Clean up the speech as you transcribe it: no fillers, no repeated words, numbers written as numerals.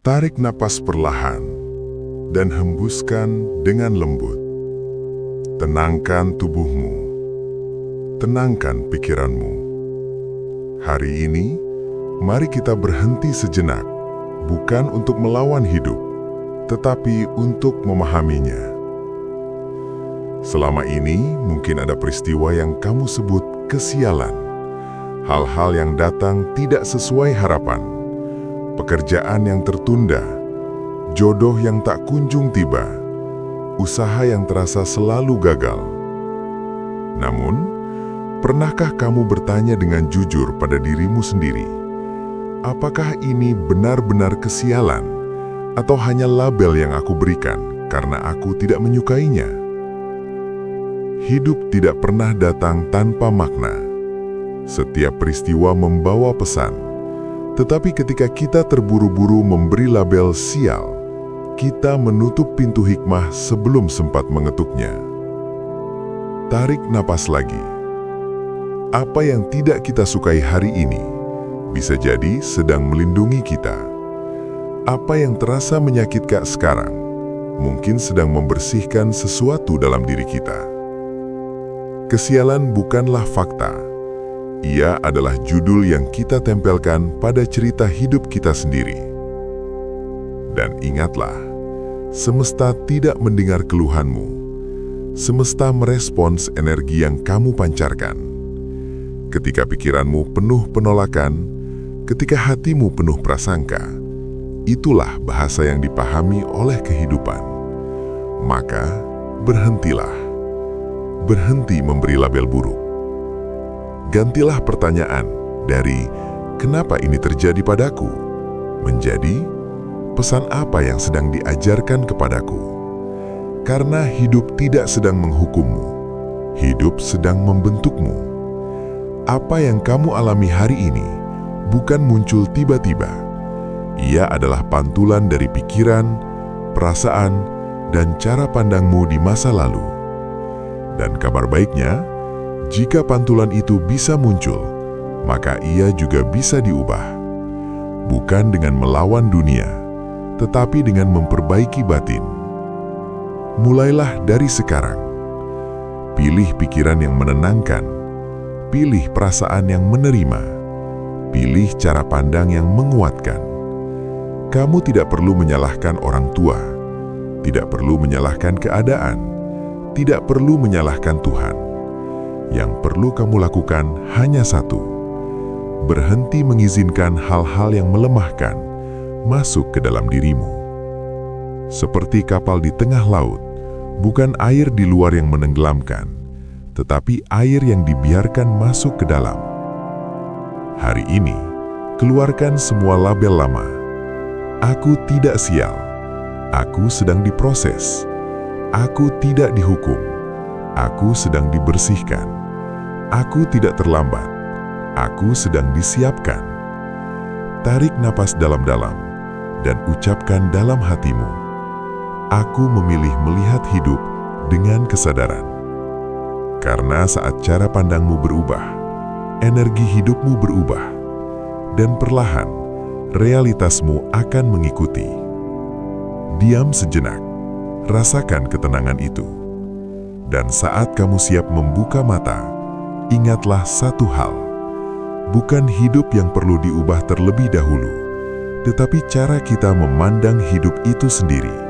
Tarik napas perlahan dan hembuskan dengan lembut. Tenangkan tubuhmu. Tenangkan pikiranmu. Hari ini, mari kita berhenti sejenak, bukan untuk melawan hidup, tetapi untuk memahaminya. Selama ini, mungkin ada peristiwa yang kamu sebut kesialan. Hal-hal yang datang tidak sesuai harapan. Pekerjaan yang tertunda, jodoh yang tak kunjung tiba, usaha yang terasa selalu gagal. Namun, pernahkah kamu bertanya dengan jujur pada dirimu sendiri, apakah ini benar-benar kesialan atau hanya label yang aku berikan karena aku tidak menyukainya? Hidup tidak pernah datang tanpa makna. Setiap peristiwa membawa pesan. Tetapi ketika kita terburu-buru memberi label sial, kita menutup pintu hikmah sebelum sempat mengetuknya. Tarik napas lagi. Apa yang tidak kita sukai hari ini bisa jadi sedang melindungi kita. Apa yang terasa menyakitkan sekarang mungkin sedang membersihkan sesuatu dalam diri kita. Kesialan bukanlah fakta. Ia adalah judul yang kita tempelkan pada cerita hidup kita sendiri. Dan ingatlah, semesta tidak mendengar keluhanmu. Semesta merespons energi yang kamu pancarkan. Ketika pikiranmu penuh penolakan, ketika hatimu penuh prasangka, itulah bahasa yang dipahami oleh kehidupan. Maka, berhentilah. Berhenti memberi label buruk. Gantilah pertanyaan dari "kenapa ini terjadi padaku?" menjadi "pesan apa yang sedang diajarkan kepadaku?" Karena hidup tidak sedang menghukummu, hidup sedang membentukmu. Apa yang kamu alami hari ini bukan muncul tiba-tiba. Ia adalah pantulan dari pikiran, perasaan, dan cara pandangmu di masa lalu. Dan kabar baiknya, jika pantulan itu bisa muncul, maka ia juga bisa diubah. Bukan dengan melawan dunia, tetapi dengan memperbaiki batin. Mulailah dari sekarang. Pilih pikiran yang menenangkan. Pilih perasaan yang menerima. Pilih cara pandang yang menguatkan. Kamu tidak perlu menyalahkan orang tua. Tidak perlu menyalahkan keadaan. Tidak perlu menyalahkan Tuhan. Yang perlu kamu lakukan hanya satu: berhenti mengizinkan hal-hal yang melemahkan masuk ke dalam dirimu. Seperti kapal di tengah laut, bukan air di luar yang menenggelamkan, tetapi air yang dibiarkan masuk ke dalam. Hari ini, keluarkan semua label lama. Aku tidak sial. Aku sedang diproses. Aku tidak dihukum. Aku sedang dibersihkan. Aku tidak terlambat. Aku sedang disiapkan. Tarik napas dalam-dalam dan ucapkan dalam hatimu, aku memilih melihat hidup dengan kesadaran. Karena saat cara pandangmu berubah, energi hidupmu berubah, dan perlahan realitasmu akan mengikuti. Diam sejenak, rasakan ketenangan itu. Dan saat kamu siap membuka mata, ingatlah satu hal, bukan hidup yang perlu diubah terlebih dahulu, tetapi cara kita memandang hidup itu sendiri.